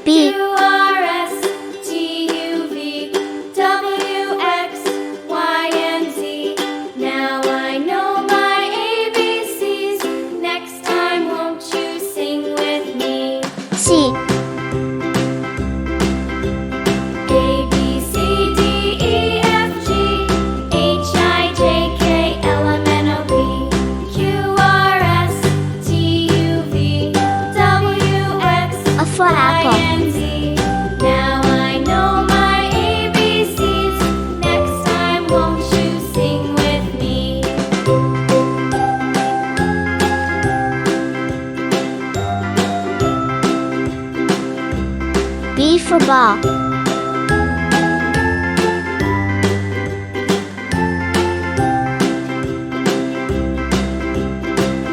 B. Q, R, S, T, U, V, W, X, Y, and Z. Now I know my ABCs. Next time, won't you sing with me? C. A, B, C, D, E, F, G, H, I, J, K, L, M, N, O, P, Q, R, S, T, U, V, W, X, A for Y, apple. and Z. Now I know my ABCs. Next time, won't you sing with me? B for ball.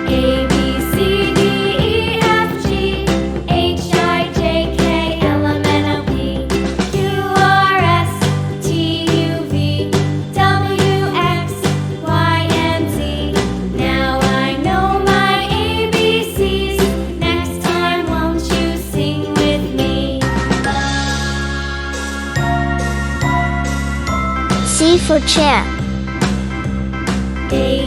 A, B, C, D, E, F, G, H, I, J, K, L, M, N, O, P, Q, R, S, T, U, V, W, X, Y, and Z. Now I know my ABCs. Next time, won't you sing with me? C for chair. A,